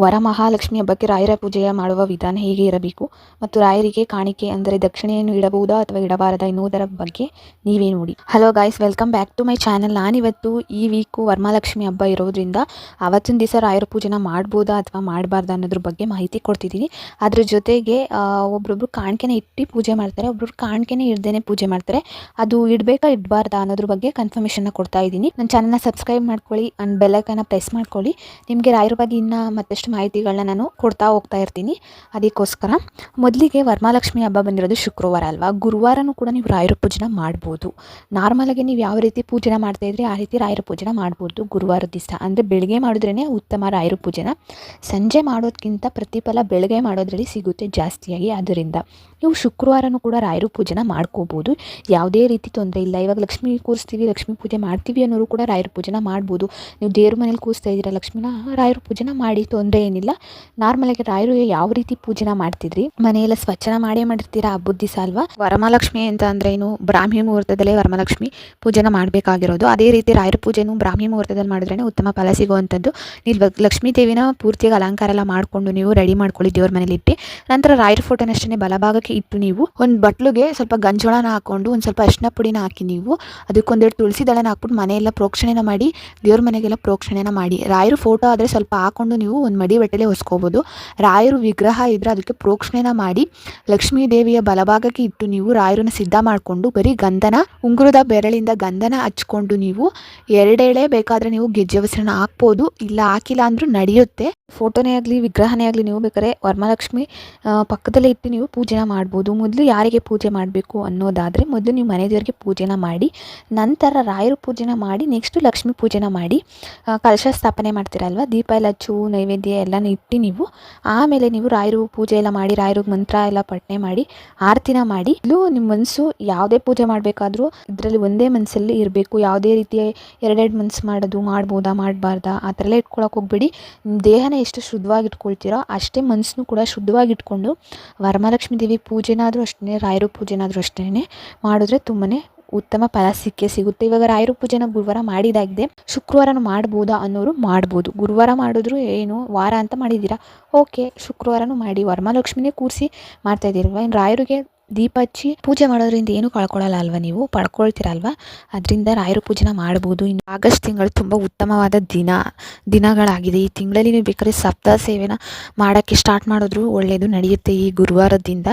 ವರಮಹಾಲಕ್ಷ್ಮಿ ಹಬ್ಬಕ್ಕೆ ರಾಯರ ಪೂಜೆಯ ಮಾಡುವ ವಿಧಾನ ಹೇಗೆ ಇರಬೇಕು ಮತ್ತು ರಾಯರಿಗೆ ಕಾಣಿಕೆ ಅಂದರೆ ದಕ್ಷಿಣೆಯನ್ನು ಇಡಬಹುದಾ ಅಥವಾ ಇಡಬಾರದಾ ಎನ್ನುವುದರ ಬಗ್ಗೆ ನೀವೇ ನೋಡಿ. Hello guys, welcome back to my channel. ನಾನಿವತ್ತು ಈ ವೀಕು ವರಮಹಾಲಕ್ಷ್ಮಿ ಹಬ್ಬ ಇರೋದ್ರಿಂದ ಅವತ್ತಿನ ದಿವಸ ರಾಯರ ಪೂಜೆನ ಮಾಡ್ಬೋದಾ ಅಥವಾ ಮಾಡಬಾರ್ದಾ ಅನ್ನೋದ್ರ ಬಗ್ಗೆ ಮಾಹಿತಿ ಕೊಡ್ತಿದ್ದೀನಿ. ಅದ್ರ ಜೊತೆಗೆ ಒಬ್ರೊಬ್ರು ಕಾಣಿಕೆನ ಇಟ್ಟು ಪೂಜೆ ಮಾಡ್ತಾರೆ, ಒಬ್ಬೊಬ್ರು ಕಾಣಿಕೆನೇ ಇಡ್ದೇನೆ ಪೂಜೆ ಮಾಡ್ತಾರೆ. ಅದು ಇಡಬೇಕಾ ಇಡಬಾರ್ದಾ ಅನ್ನೋದ್ರ ಬಗ್ಗೆ ಕನ್ಫರ್ಮೇಷನ್ನ ಕೊಡ್ತಾ ಇದ್ದೀನಿ. ನನ್ನ ಚಾನಲ್ನ ಸಬ್ಸ್ಕ್ರೈಬ್ ಮಾಡ್ಕೊಳ್ಳಿ ಅಂಡ್ ಬೆಲ್ ಐಕಾನ್ನ ಪ್ರೆಸ್ ಮಾಡ್ಕೊಳ್ಳಿ. ನಿಮಗೆ ರಾಯರ ಬಗ್ಗೆ ಇನ್ನೂ ಮತ್ತಷ್ಟು ಮಾಹಿತಿಗಳನ್ನ ನಾನು ಕೊಡ್ತಾ ಹೋಗ್ತಾ ಇರ್ತೀನಿ. ಅದಕ್ಕೋಸ್ಕರ ಮೊದಲಿಗೆ ವರಮಹಾಲಕ್ಷ್ಮಿ ಹಬ್ಬ ಬಂದಿರೋದು ಶುಕ್ರವಾರ ಅಲ್ವಾ. ಗುರುವಾರನೂ ಕೂಡ ನೀವು ರಾಯರ ಪೂಜೆನ ಮಾಡ್ಬೋದು. ನಾರ್ಮಲಾಗಿ ನೀವು ಯಾವ ರೀತಿ ಪೂಜೆನ ಮಾಡ್ತಾ ಇದ್ರಿ ಆ ರೀತಿ ರಾಯರ ಪೂಜೆನ ಮಾಡ್ಬೋದು ಗುರುವಾರದ ದಿವಸ. ಅಂದರೆ ಬೆಳಗ್ಗೆ ಮಾಡಿದ್ರೇ ಉತ್ತಮ ರಾಯರ ಪೂಜೆನ. ಸಂಜೆ ಮಾಡೋದಕ್ಕಿಂತ ಪ್ರತಿಫಲ ಬೆಳಗ್ಗೆ ಮಾಡೋದ್ರಲ್ಲಿ ಸಿಗುತ್ತೆ ಜಾಸ್ತಿಯಾಗಿ. ಆದ್ದರಿಂದ ನೀವು ಶುಕ್ರವಾರನೂ ಕೂಡ ರಾಯರ ಪೂಜೆನ ಮಾಡ್ಕೋಬೋದು, ಯಾವುದೇ ರೀತಿ ತೊಂದರೆ ಇಲ್ಲ. ಇವಾಗ ಲಕ್ಷ್ಮಿ ಕೂರಿಸ್ತೀವಿ, ಲಕ್ಷ್ಮೀ ಪೂಜೆ ಮಾಡ್ತೀವಿ ಅನ್ನೋರು ಕೂಡ ರಾಯರ ಪೂಜೆನ ಮಾಡ್ಬೋದು. ನೀವು ದೇವ್ರ ಮನೇಲಿ ಕೂರಿಸ್ತಾ ಇದ್ದೀರಾ ಲಕ್ಷ್ಮಿನ, ರಾಯರ ಪೂಜೆನ ಮಾಡಿ, ತೊಂದರೆ ಏನಿಲ್ಲ. ನಾರ್ಮಲಾಗಿ ರಾಯರು ಯಾವ ರೀತಿ ಪೂಜೆನ ಮಾಡ್ತಿದ್ರಿ, ಮನೆಯೆಲ್ಲ ಸ್ವಚ್ಛನ ಮಾಡಿರ್ತೀರಾ ಹಬ್ಬದ ದಿವಸ ಅಲ್ವಾ. ವರಮಹಾಲಕ್ಷ್ಮಿ ಅಂತ ಅಂದ್ರೆ ಏನು, ಬ್ರಾಹ್ಮಿ ಮುಹೂರ್ತದಲ್ಲೇ ವರಮಹಾಲಕ್ಷ್ಮಿ ಪೂಜೆನ ಮಾಡಬೇಕಾಗಿರೋದು. ಅದೇ ರೀತಿ ರಾಯರ ಪೂಜೆನೂ ಬ್ರಾಹ್ಮಿ ಮುಹೂರ್ತದಲ್ಲಿ ಮಾಡಿದ್ರೇ ಉತ್ತಮ ಫಲ ಸಿಗುವಂಥದ್ದು. ನೀವು ಲಕ್ಷ್ಮೀ ದೇವಿನ ಪೂರ್ತಿಯಾಗಿ ಅಲಂಕಾರ ಎಲ್ಲ ಮಾಡಿಕೊಂಡು ನೀವು ರೆಡಿ ಮಾಡ್ಕೊಳ್ಳಿ ದೇವ್ರ ಮನೇಲಿ ಇಟ್ಟು. ನಂತರ ರಾಯರ ಫೋಟೋನಷ್ಟೇ ಬಲಭಾಗಕ್ಕೆ ಇಟ್ಟು ನೀವು ಒಂದು ಬಟ್ಲಿಗೆ ಸ್ವಲ್ಪ ಗಂಜೋಳನ ಹಾಕೊಂಡು ಒಂದು ಸ್ವಲ್ಪ ಅರಿಶಿನ ಪುಡಿನ ಹಾಕಿ ನೀವು ಅದಕ್ಕೊಂದೆರಡು ತುಳಸಿ ದಳನ ಹಾಕ್ಬಿಟ್ಟು ಮನೆಯೆಲ್ಲ ಪ್ರೋಕ್ಷಣೆನ ಮಾಡಿ, ದೇವ್ರ ಮನೆಗೆಲ್ಲ ಪ್ರೋಕ್ಷಣೆನ ಮಾಡಿ. ರಾಯರ ಫೋಟೋ ಆದರೆ ಸ್ವಲ್ಪ ಹಾಕೊಂಡು ನೀವು ಒಂದು ಮಡಿ ಬಟ್ಟೆಲೆ ಹೊಸ್ಕೋಬೋದು. ರಾಯರು ವಿಗ್ರಹ ಇದ್ದರೆ ಅದಕ್ಕೆ ಪ್ರೋಕ್ಷಣೆನ ಮಾಡಿ ಲಕ್ಷ್ಮೀ ದೇವಿಯ ಬಲಭಾಗಕ್ಕೆ ಇಟ್ಟು ನೀವು ರಾಯರನ್ನ ಸಿದ್ಧ ಮಾಡಿಕೊಂಡು ಬರೀ ಗಂಧನ, ಉಂಗುರದ ಬೆರಳಿಂದ ಗಂಧನ ಹಚ್ಕೊಂಡು ನೀವು ಎರಡೆಳೆ ಬೇಕಾದರೆ ನೀವು ಗೆಜ್ಜೆ ವಸ್ತ್ರನ ಹಾಕ್ಬೋದು, ಇಲ್ಲ ಹಾಕಿಲ್ಲ ಅಂದರೂ ನಡೆಯುತ್ತೆ. ಫೋಟೋನೇ ಆಗಲಿ ವಿಗ್ರಹನೇ ಆಗಲಿ ನೀವು ಬೇಕಾದ್ರೆ ವರಮಹಾಲಕ್ಷ್ಮಿ ಪಕ್ಕದಲ್ಲೇ ಇಟ್ಟು ನೀವು ಪೂಜೆನ ಮಾಡ್ಬೋದು. ಮೊದಲು ಯಾರಿಗೆ ಪೂಜೆ ಮಾಡಬೇಕು ಅನ್ನೋದಾದರೆ ಮೊದಲು ನೀವು ಮನೆ ದೇವರಿಗೆ ಪೂಜೆನ ಮಾಡಿ, ನಂತರ ರಾಯರ ಪೂಜೆನ ಮಾಡಿ, ನೆಕ್ಸ್ಟು ಲಕ್ಷ್ಮೀ ಪೂಜೆನ ಮಾಡಿ, ಕಲಶ ಸ್ಥಾಪನೆ ಮಾಡ್ತೀರಲ್ವ, ದೀಪ ಎಲ್ಲ ಹಚ್ಚು ನೈವೇದ್ಯ ಎಲ್ಲನೂ ಇಟ್ಟು ನೀವು ಆಮೇಲೆ ನೀವು ರಾಯರು ಪೂಜೆ ಎಲ್ಲ ಮಾಡಿ, ರಾಯರಿಗೆ ಮಂತ್ರ ಎಲ್ಲ ಪಠನೆ ಮಾಡಿ, ಆರತಿನ ಮಾಡಿ. ಇಲ್ಲೂ ನಿಮ್ಮ ಮನಸ್ಸು ಯಾವುದೇ ಪೂಜೆ ಮಾಡಬೇಕಾದ್ರೂ ಇದರಲ್ಲಿ ಒಂದೇ ಮನಸ್ಸಲ್ಲಿ ಇರಬೇಕು. ಯಾವುದೇ ರೀತಿಯ ಎರಡೆರಡು ಮನಸ್ಸು ಮಾಡೋದು ಮಾಡ್ಬೋದಾ ಮಾಡಬಾರ್ದಾ ಆ ಥರ ಎಲ್ಲ ಇಟ್ಕೊಳಕ್ಕೆ ಹೋಗ್ಬೇಡಿ. ದೇಹನ ಎಷ್ಟು ಶುದ್ಧವಾಗಿ ಇಟ್ಕೊಳ್ತೀರೋ ಅಷ್ಟೇ ಮನಸ್ಸನ್ನು ಕೂಡ ಶುದ್ಧವಾಗಿ ಇಟ್ಕೊಂಡು ವರಮಹಾಲಕ್ಷ್ಮಿ ದೇವಿ ಪೂಜೆನಾದರೂ ಅಷ್ಟೇ, ರಾಯರ ಪೂಜೆನಾದರೂ ಅಷ್ಟೇ ಮಾಡಿದ್ರೆ ತುಂಬಾ ಉತ್ತಮ ಫಲ ಸಿಗುತ್ತೆ. ಇವಾಗ ರಾಯರ ಪೂಜೆನ ಗುರುವಾರ ಮಾಡಿದಾಗಿದೆ, ಶುಕ್ರವಾರನೂ ಮಾಡ್ಬೋದಾ ಅನ್ನೋರು ಮಾಡ್ಬೋದು. ಗುರುವಾರ ಮಾಡಿದ್ರು ಏನು ವಾರ ಅಂತ ಮಾಡಿದ್ದೀರಾ, ಓಕೆ, ಶುಕ್ರವಾರನೂ ಮಾಡಿ. ವರಮಹಾಲಕ್ಷ್ಮಿನೇ ಕೂರಿಸಿ ಮಾಡ್ತಾ ಇದ್ದೀರಲ್ವ, ಇನ್ನು ರಾಯರಿಗೆ ದೀಪ ಹಚ್ಚಿ ಪೂಜೆ ಮಾಡೋದ್ರಿಂದ ಏನು ಕಳ್ಕೊಳ್ಳಲ್ಲ ಅಲ್ವಾ, ನೀವು ಪಡ್ಕೊಳ್ತೀರಲ್ವ. ಅದರಿಂದ ರಾಯರ ಪೂಜೆನ ಮಾಡ್ಬೋದು. ಇನ್ನು ಆಗಸ್ಟ್ ತಿಂಗಳು ತುಂಬ ಉತ್ತಮವಾದ ದಿನಗಳಾಗಿದೆ. ಈ ತಿಂಗಳಲ್ಲಿ ನೀವು ಬೇಕಾದ್ರೆ ಸಪ್ತಾಹ ಸೇವೆನ ಮಾಡೋಕ್ಕೆ ಸ್ಟಾರ್ಟ್ ಮಾಡಿದ್ರು ಒಳ್ಳೆಯದು, ನಡೆಯುತ್ತೆ ಈ ಗುರುವಾರದಿಂದ.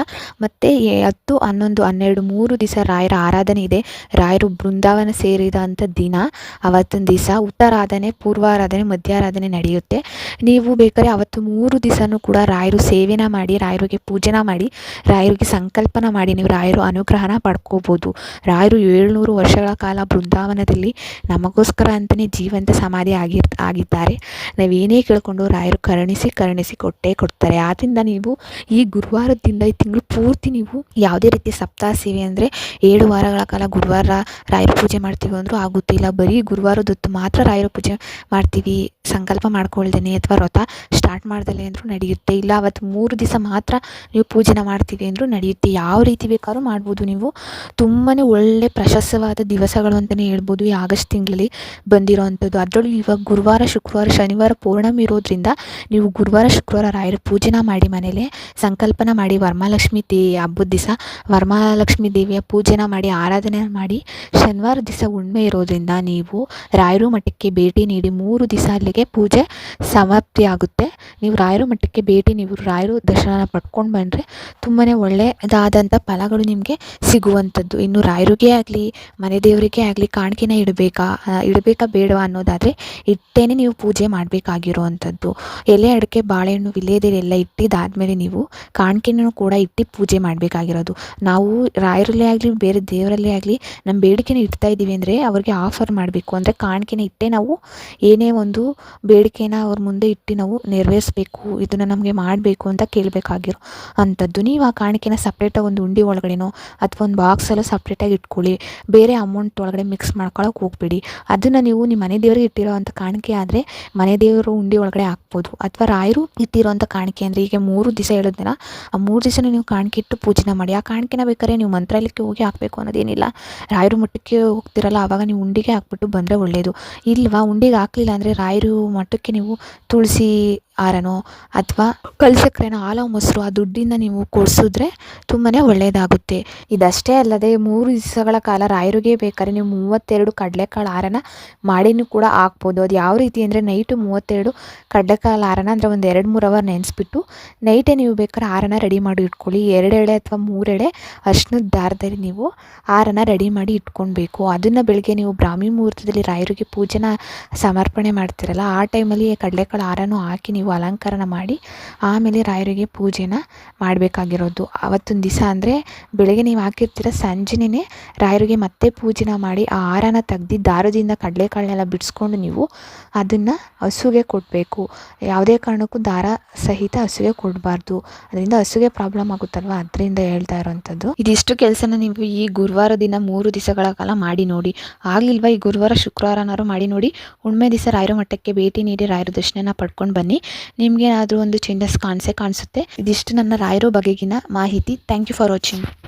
ಮತ್ತು 10, 11, 12 3 ದಿವಸ ರಾಯರ ಆರಾಧನೆ ಇದೆ. ರಾಯರು ಬೃಂದಾವನ ಸೇರಿದಂಥ ದಿನ ಅವತ್ತಿನ ದಿವಸ ಉತ್ತರಾರಾಧನೆ, ಪೂರ್ವಾರಾಧನೆ, ಮಧ್ಯಾರಾಧನೆ ನಡೆಯುತ್ತೆ. ನೀವು ಬೇಕಾದ್ರೆ ಅವತ್ತು 3 ದಿವಸನೂ ಕೂಡ ರಾಯರು ಸೇವೆನ ಮಾಡಿ, ರಾಯರಿಗೆ ಪೂಜೆನ ಮಾಡಿ, ರಾಯರಿಗೆ ಸಂಕಲ್ಪನ ಮಾಡಿ ನೀವು ರಾಯರು ಅನುಗ್ರಹನ ಪಡ್ಕೋಬೋದು. ರಾಯರು 700 ವರ್ಷಗಳ ಕಾಲ ಬೃಂದಾವನದಲ್ಲಿ ನಮಗೋಸ್ಕರ ಅಂತಲೇ ಜೀವಂತ ಸಮಾಧಿ ಆಗಿದ್ದಾರೆ. ನಾವೇನೇ ಕೇಳಿಕೊಂಡು ರಾಯರು ಕರುಣಿಸಿ ಕೊಡ್ತಾರೆ. ಆದ್ದರಿಂದ ನೀವು ಈ ಗುರುವಾರದಿಂದ ಈ ತಿಂಗಳು ಪೂರ್ತಿ ನೀವು ಯಾವುದೇ ರೀತಿ ಸಪ್ತಾಹ ಸೇವೆ ಅಂದರೆ 7 ವಾರಗಳ ಕಾಲ ಗುರುವಾರ ರಾಯರ ಪೂಜೆ ಮಾಡ್ತೀವಿ ಅಂದರೂ ಆಗುತ್ತೆ. ಇಲ್ಲ ಬರೀ ಗುರುವಾರದೊತ್ತು ಮಾತ್ರ ರಾಯರ ಪೂಜೆ ಮಾಡ್ತೀವಿ ಸಂಕಲ್ಪ ಮಾಡ್ಕೊಳ್ದೇನೆ ಅಥವಾ ವ್ರತ ಸ್ಟಾರ್ಟ್ ಮಾಡ್ದಲೇ ಅಂದರೂ ನಡೆಯುತ್ತೆ. ಇಲ್ಲ ಅವತ್ತು 3 ದಿವಸ ಮಾತ್ರ ನೀವು ಪೂಜೆನ ಮಾಡ್ತೀವಿ ಅಂದರೂ ನಡೆಯುತ್ತೆ. ಯಾವ ರೀತಿ ಬೇಕಾದ್ರೂ ಮಾಡ್ಬೋದು. ನೀವು ತುಂಬಾ ಒಳ್ಳೆ ಪ್ರಶಸ್ತವಾದ ದಿವಸಗಳು ಅಂತಲೇ ಹೇಳ್ಬೋದು ಈ ಆಗಸ್ಟ್ ತಿಂಗಳಲ್ಲಿ ಬಂದಿರೋ ಅಂಥದ್ದು. ಅದರಲ್ಲೂ ಇವಾಗ ಗುರುವಾರ, ಶುಕ್ರವಾರ, ಶನಿವಾರ ಪೌರ್ಣಮಿ ಇರೋದ್ರಿಂದ ನೀವು ಗುರುವಾರ, ಶುಕ್ರವಾರ ರಾಯರ ಪೂಜೆನ ಮಾಡಿ, ಮನೇಲೆ ಸಂಕಲ್ಪನ ಮಾಡಿ, ವರಮಹಾಲಕ್ಷ್ಮಿ ಹಬ್ಬದ ದಿವಸ ವರಮಹಾಲಕ್ಷ್ಮಿ ದೇವಿಯ ಪೂಜೆನ ಮಾಡಿ, ಆರಾಧನೆ ಮಾಡಿ, ಶನಿವಾರ ದಿವಸ ಹುಣ್ಣಿಮೆ ಇರೋದ್ರಿಂದ ನೀವು ರಾಯರು ಮಠಕ್ಕೆ ಭೇಟಿ ನೀಡಿ 3 ದಿವಸ ಅಲ್ಲಿಗೆ ಪೂಜೆ ಸಮಾಪ್ತಿ ಆಗುತ್ತೆ. ನೀವು ರಾಯರು ಮಠಕ್ಕೆ ಭೇಟಿ ನೀವು ರಾಯರು ದರ್ಶನ ಪಡ್ಕೊಂಡು ಬಂದರೆ ತುಂಬಾ ಒಳ್ಳೆಯದಾದಂಥ ಫಲಗಳು ನಿಮಗೆ ಸಿಗುವಂಥದ್ದು. ಇನ್ನು ರಾಯರಿಗೆ ಆಗಲಿ ಮನೆ ದೇವರಿಗೆ ಆಗಲಿ ಕಾಣಿಕೆನ ಇಡಬೇಕಾ ಬೇಡವಾ ಅನ್ನೋದಾದರೆ ಇಟ್ಟೇನೆ ನೀವು ಪೂಜೆ ಮಾಡಬೇಕಾಗಿರುವಂಥದ್ದು. ಎಲೆ ಅಡಿಕೆ ಬಾಳೆಹಣ್ಣು ವಿಲೇದೆಲೆ ಎಲ್ಲ ಇಟ್ಟಿದ್ದಾದಮೇಲೆ ನೀವು ಕಾಣಿಕೆನೂ ಕೂಡ ಇಟ್ಟು ಪೂಜೆ ಮಾಡಬೇಕಾಗಿರೋದು. ನಾವು ರಾಯರಲ್ಲೇ ಆಗಲಿ ಬೇರೆ ದೇವರಲ್ಲೇ ಆಗಲಿ ನಮ್ಮ ಬೇಡಿಕೆನ ಇಡ್ತಾ ಇದ್ದೀವಿ ಅಂದರೆ ಅವ್ರಿಗೆ ಆಫರ್ ಮಾಡಬೇಕು. ಅಂದರೆ ಕಾಣಿಕೆನ ಇಟ್ಟೇ ನಾವು ಏನೇ ಒಂದು ಬೇಡಿಕೆನ ಅವ್ರ ಮುಂದೆ ಇಟ್ಟು ನಾವು ನೆರವೇರಿಸಬೇಕು, ಇದನ್ನು ನಮಗೆ ಮಾಡಬೇಕು ಅಂತ ಕೇಳಬೇಕಾಗಿರೋ ಅಂಥದ್ದು. ನೀವು ಆ ಕಾಣಿಕೆನ ಸಪ್ರೇಟಾಗಿ ಒಂದು ಉಂಡೆ ಒಳಗಡೆನೋ ಅಥವಾ ಒಂದು ಬಾಕ್ಸಲ್ಲೋ ಸಪ್ರೇಟಾಗಿ ಇಟ್ಕೊಳ್ಳಿ. ಬೇರೆ ಅಮೌಂಟ್ ಒಳಗಡೆ ಮಿಕ್ಸ್ ಮಾಡ್ಕೊಳ್ಳೋಕೆ ಹೋಗ್ಬೇಡಿ. ಅದನ್ನು ನೀವು ನಿಮ್ಮ ಮನೆ ದೇವರಿಗೆ ಇಟ್ಟಿರೋ ಅಂಥ ಕಾಣಿಕೆ ಆದರೆ ಮನೆ ದೇವರು ಉಂಡೆ ಒಳಗಡೆ ಹಾಕ್ಬೋದು. ಅಥವಾ ರಾಯರು ಇಟ್ಟಿರೋಂಥ ಕಾಣಿಕೆ ಅಂದರೆ ಈಗ 3 ದಿವಸ ಹೇಳಿದ್ನಲ್ಲ, ಆ 3 ದಿವಸ ನೀವು ಕಾಣಿಕೆ ಇಟ್ಟು ಪೂಜೆನ ಮಾಡಿ. ಆ ಕಾಣಿಕೆನ ಬೇಕಾದ್ರೆ ನೀವು ಮಂತ್ರಾಲಯಕ್ಕೆ ಹೋಗಿ ಹಾಕಬೇಕು ಅನ್ನೋದೇನಿಲ್ಲ. ರಾಯರು ಮಠಕ್ಕೆ ಹೋಗ್ತಿರಲ್ಲ ಆವಾಗ ನೀವು ಉಂಡಿಗೆ ಹಾಕ್ಬಿಟ್ಟು ಬಂದರೆ ಒಳ್ಳೆಯದು. ಇಲ್ವಾ ಉಂಡಿಗೆ ಹಾಕಲಿಲ್ಲ ಅಂದರೆ ರಾಯರು ಮಠಕ್ಕೆ ನೀವು ತುಳಸಿ ಹಾರನೋ ಅಥವಾ ಕಲ್ಸಕ್ರೆನೋ ಹಾಲು ಮೊಸರು ಆ ದುಡ್ಡಿಂದ ನೀವು ಕೊಡಿಸಿದ್ರೆ ತುಂಬಾ ಒಳ್ಳೆಯದಾಗುತ್ತೆ. ಇದಷ್ಟೇ ಅಲ್ಲದೆ 3 ದಿವಸಗಳ ಕಾಲ ರಾಯರಿಗೆ ಬೇಕಾದ್ರೆ ನೀವು 32 ಕಡಲೆಕಾಳು ಹಾರನ ಮಾಡಿನೂ ಕೂಡ ಹಾಕ್ಬೋದು. ಅದು ಯಾವ ರೀತಿ ಅಂದರೆ ನೈಟು 32 ಕಡಲೆಕಾಳು ಹಾರನ ಅಂದರೆ ಒಂದು 2-3 ಅವರ್ ನೆನೆಸ್ಬಿಟ್ಟು ನೈಟೇ ನೀವು ಬೇಕಾದ್ರೆ ಹಾರನ ರೆಡಿ ಮಾಡಿ ಇಟ್ಕೊಳ್ಳಿ. 2 ಎಳೆ ಅಥವಾ 3 ಎಳೆ ಅರ್ಶಿನದ ದಾರದಲ್ಲಿ ನೀವು ಹಾರನ ರೆಡಿ ಮಾಡಿ ಇಟ್ಕೊಳ್ಬೇಕು. ಅದನ್ನು ಬೆಳಗ್ಗೆ ನೀವು ಬ್ರಾಹ್ಮಿ ಮುಹೂರ್ತದಲ್ಲಿ ರಾಯರಿಗೆ ಪೂಜೆನ ಸಮರ್ಪಣೆ ಮಾಡ್ತಿರಲ್ಲ ಆ ಟೈಮಲ್ಲಿ ಕಡಲೆಕಾಳು ಹಾರನೂ ಹಾಕಿ ನೀವು ಅಲಂಕಾರನ ಮಾಡಿ ಆಮೇಲೆ ರಾಯರಿಗೆ ಪೂಜೆನ ಮಾಡಬೇಕಾಗಿರೋದು. ಅವತ್ತೊಂದು ದಿವಸ ಅಂದರೆ ಬೆಳಗ್ಗೆ ನೀವು ಹಾಕಿರ್ತೀರ, ಸಂಜೆನೇ ರಾಯರಿಗೆ ಮತ್ತೆ ಪೂಜೆನ ಮಾಡಿ ಆ ಹಾರನ ತೆಗ್ದು ದಾರದಿಂದ ಕಡಲೆಕಾಳನ್ನೆಲ್ಲ ಬಿಡಿಸ್ಕೊಂಡು ನೀವು ಅದನ್ನು ಹಸುಗೆ ಕೊಡಬೇಕು. ಯಾವುದೇ ಕಾರಣಕ್ಕೂ ದಾರ ಸಹಿತ ಹಸುಗೆ ಕೊಡಬಾರ್ದು. ಅದರಿಂದ ಹಸುಗೆ ಪ್ರಾಬ್ಲಮ್ ಆಗುತ್ತಲ್ವ, ಅದರಿಂದ ಹೇಳ್ತಾ ಇರೋವಂಥದ್ದು. ಇದಿಷ್ಟು ಕೆಲಸನ ನೀವು ಈ ಗುರುವಾರ ದಿನ 3 ದಿವಸಗಳ ಕಾಲ ಮಾಡಿ ನೋಡಿ. ಆಗಲಿಲ್ವ ಈ ಗುರುವಾರ ಶುಕ್ರವಾರನಾದ್ರು ಮಾಡಿ ನೋಡಿ. ಹುಣ್ಣಿಮೆ ದಿವಸ ರಾಯರ ಮಠಕ್ಕೆ ಭೇಟಿ ನೀಡಿ ರಾಯರ ದರ್ಶನ ಪಡ್ಕೊಂಡು ಬನ್ನಿ. ನಿಮಗೆ ಏನಾದರೂ ಒಂದು ಚೇಂಜಸ್ ಕಾಣಿಸುತ್ತೆ. ಇದಿಷ್ಟು ನನ್ನ ರಾಯರ ಬಗೆಗಿನ ಮಾಹಿತಿ. Thank you for watching.